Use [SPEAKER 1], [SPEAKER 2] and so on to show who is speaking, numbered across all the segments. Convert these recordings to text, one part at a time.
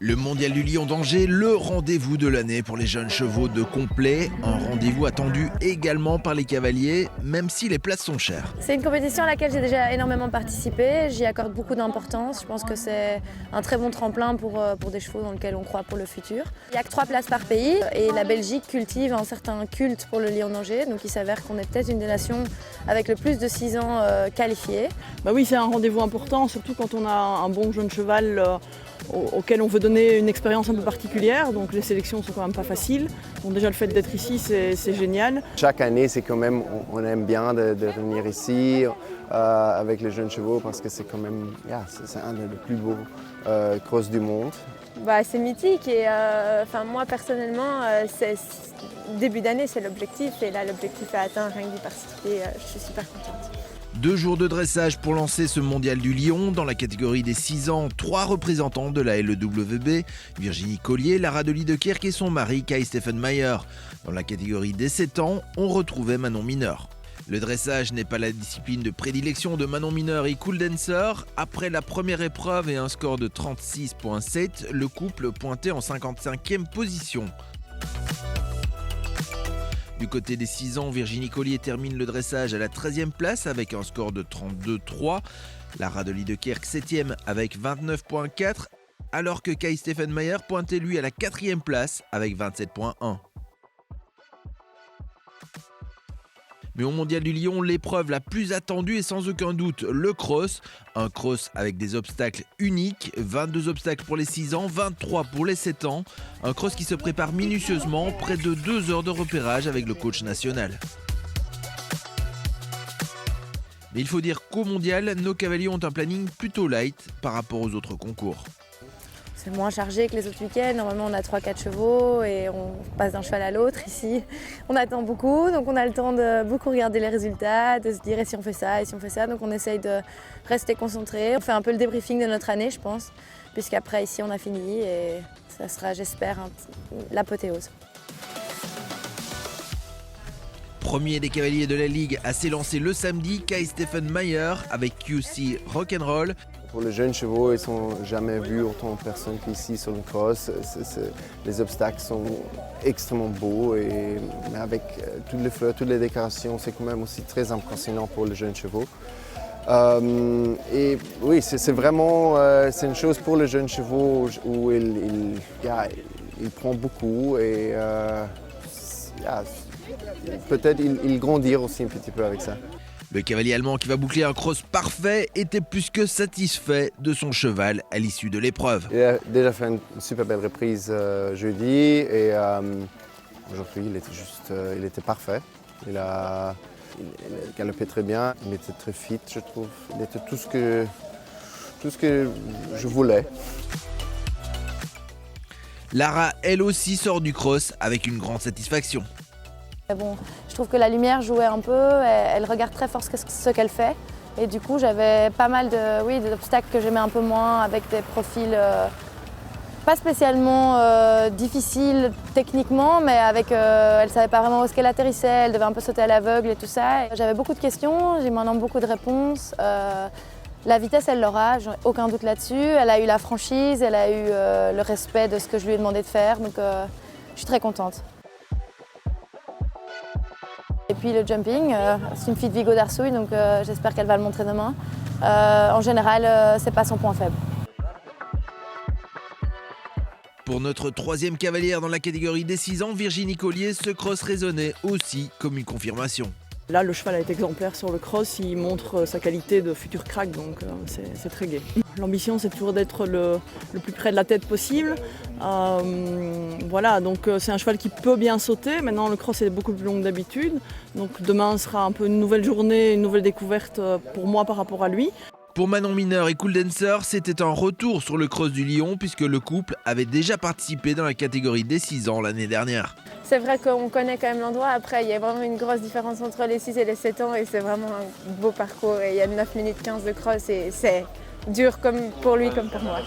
[SPEAKER 1] Le Mondial du Lion d'Angers, le rendez-vous de l'année pour les jeunes chevaux de complet. Un rendez-vous attendu également par les cavaliers, même si les places sont chères.
[SPEAKER 2] C'est une compétition à laquelle j'ai déjà énormément participé. J'y accorde beaucoup d'importance. Je pense que c'est un très bon tremplin pour des chevaux dans lesquels on croit pour le futur. Il n'y a que 3 places par pays et la Belgique cultive un certain culte pour le Lion d'Angers. Donc il s'avère qu'on est peut-être une des nations avec le plus de 6 ans qualifiés.
[SPEAKER 3] Oui, c'est un rendez-vous important, surtout quand on a un bon jeune cheval auquel on veut donner une expérience un peu particulière, donc les sélections sont quand même pas faciles. Donc déjà le fait d'être ici, c'est génial.
[SPEAKER 4] Chaque année, c'est quand même, on aime bien de venir ici avec les jeunes chevaux parce que c'est quand même, c'est un des plus beaux crosses du monde.
[SPEAKER 2] C'est mythique et moi personnellement, début d'année c'est l'objectif et là l'objectif est atteint, rien que d'y participer, je suis super contente.
[SPEAKER 1] 2 jours de dressage pour lancer ce Mondial du Lion. Dans la catégorie des 6 ans, 3 représentants de la LEWB, Virginie Collier, Lara de Liedekerk et son mari Kai Steffenmeier. Dans la catégorie des 7 ans, on retrouvait Manon Mineur. Le dressage n'est pas la discipline de prédilection de Manon Mineur et Cool Dancer. Après la première épreuve et un score de 36,7, le couple pointait en 55e position. Du côté des 6 ans, Virginie Collier termine le dressage à la 13e place avec un score de 32,3. Lara de Liedekerk 7e avec 29,4, alors que Kai Steffenmeier pointait lui à la 4e place avec 27,1. Mais au Mondial du Lion, l'épreuve la plus attendue est sans aucun doute le cross. Un cross avec des obstacles uniques, 22 obstacles pour les 6 ans, 23 pour les 7 ans. Un cross qui se prépare minutieusement, près de 2 heures de repérage avec le coach national. Mais il faut dire qu'au Mondial, nos cavaliers ont un planning plutôt light par rapport aux autres concours.
[SPEAKER 2] C'est moins chargé que les autres week-ends. Normalement, on a 3-4 chevaux et on passe d'un cheval à l'autre. Ici, on attend beaucoup, donc on a le temps de beaucoup regarder les résultats, de se dire et si on fait ça, et si on fait ça. Donc on essaye de rester concentré. On fait un peu le débriefing de notre année, je pense, puisqu'après, ici, on a fini et ça sera, j'espère, l'apothéose.
[SPEAKER 1] Premier des cavaliers de la Ligue à s'élancer le samedi, Kai Steffenmeier avec QC Rock'n'Roll.
[SPEAKER 4] Pour les jeunes chevaux, ils n'ont jamais vu autant de personnes qu'ici sur le cross. Les obstacles sont extrêmement beaux et avec toutes les fleurs, toutes les décorations, c'est quand même aussi très impressionnant pour les jeunes chevaux. Et oui, c'est vraiment c'est une chose pour les jeunes chevaux où il prend beaucoup et peut-être il grandit aussi un petit peu avec ça.
[SPEAKER 1] Le cavalier allemand qui va boucler un cross parfait était plus que satisfait de son cheval à l'issue de l'épreuve.
[SPEAKER 4] Il a déjà fait une super belle reprise jeudi et aujourd'hui il était parfait. Il a galopé très bien, il était très fit je trouve. Il était tout ce que je voulais.
[SPEAKER 1] Lara, elle aussi, sort du cross avec une grande satisfaction.
[SPEAKER 2] Bon, je trouve que la lumière jouait un peu, elle regarde très fort ce qu'elle fait. Et du coup, j'avais pas mal d'obstacles que j'aimais un peu moins, avec des profils pas spécialement difficiles techniquement, mais avec, elle savait pas vraiment où est-ce qu'elle atterrissait, elle devait un peu sauter à l'aveugle et tout ça. J'avais beaucoup de questions, j'ai maintenant beaucoup de réponses. La vitesse, elle l'aura, j'ai aucun doute là-dessus. Elle a eu la franchise, elle a eu le respect de ce que je lui ai demandé de faire, donc je suis très contente. Et puis le jumping, c'est une fille de Vigo d'Arsouille, donc j'espère qu'elle va le montrer demain. En général, c'est pas son point faible.
[SPEAKER 1] Pour notre 3e cavalière dans la catégorie des 6 ans, Virginie Collier, ce cross résonnait aussi comme une confirmation.
[SPEAKER 3] Là, le cheval est exemplaire sur le cross, il montre sa qualité de futur crack, donc c'est très gai. L'ambition, c'est toujours d'être le plus près de la tête possible. Voilà, donc c'est un cheval qui peut bien sauter. Maintenant, le cross est beaucoup plus long que d'habitude. Donc demain sera un peu une nouvelle journée, une nouvelle découverte pour moi par rapport à lui.
[SPEAKER 1] Pour Manon Mineur et Cool Dancer, c'était un retour sur le cross du Lion puisque le couple avait déjà participé dans la catégorie des 6 ans l'année dernière.
[SPEAKER 2] C'est vrai qu'on connaît quand même l'endroit. Après, il y a vraiment une grosse différence entre les 6 et les 7 ans et c'est vraiment un beau parcours. Et il y a 9 minutes 15 de cross et c'est dur comme pour lui comme pour moi.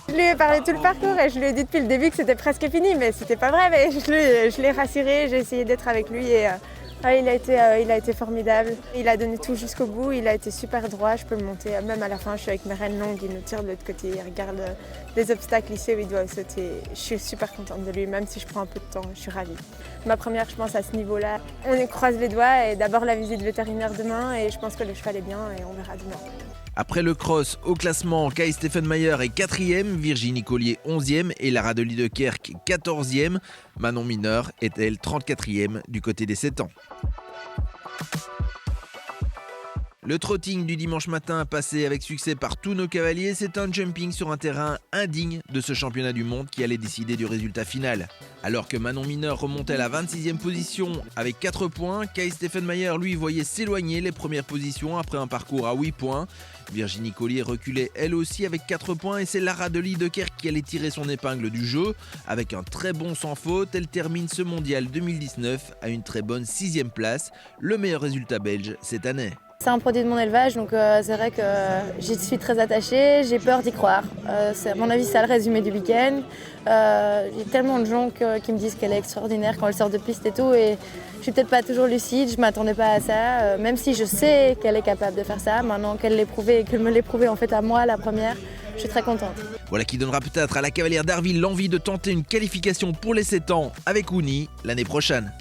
[SPEAKER 2] Je lui ai parlé tout le parcours et je lui ai dit depuis le début que c'était presque fini, mais c'était pas vrai. Mais je l'ai rassuré, j'ai essayé d'être avec lui et
[SPEAKER 5] Ah, il a été formidable. Il a donné tout jusqu'au bout. Il a été super droit. Je peux le monter. Même à la fin, je suis avec mes rênes longues. Il nous tire de l'autre côté. Il regarde les obstacles. Il sait où il doit sauter. Je suis super contente de lui, même si je prends un peu de temps. Je suis ravie. Ma première, je pense, à ce niveau-là. On croise les doigts et d'abord la visite vétérinaire demain. Et je pense que le cheval est bien et on verra demain.
[SPEAKER 1] Après le cross, au classement, Kai Steffenmayer est 4e, Virginie Collier 11e et Lara de Liedekerk 14e. Manon Mineur est elle 34e du côté des 7 ans. Le trotting du dimanche matin passé avec succès par tous nos cavaliers, c'est un jumping sur un terrain indigne de ce championnat du monde qui allait décider du résultat final. Alors que Manon Mineur remontait à la 26e position avec 4 points, Kai Steffenmayer lui voyait s'éloigner les premières positions après un parcours à 8 points. Virginie Collier reculait elle aussi avec 4 points et c'est Lara de Liedekerk qui allait tirer son épingle du jeu. Avec un très bon sans faute, elle termine ce mondial 2019 à une très bonne 6e place, le meilleur résultat belge cette année.
[SPEAKER 2] C'est un produit de mon élevage, donc c'est vrai que j'y suis très attachée, j'ai peur d'y croire. À mon avis, c'est le résumé du week-end. Il y a tellement de gens qui me disent qu'elle est extraordinaire quand elle sort de piste et tout, et je suis peut-être pas toujours lucide, je m'attendais pas à ça, même si je sais qu'elle est capable de faire ça, maintenant qu'elle l'ait prouvé et qu'elle me l'ait prouvé en fait à moi la première, je suis très contente.
[SPEAKER 1] Voilà qui donnera peut-être à la cavalière d'Arville l'envie de tenter une qualification pour les 7 ans avec Ouni l'année prochaine.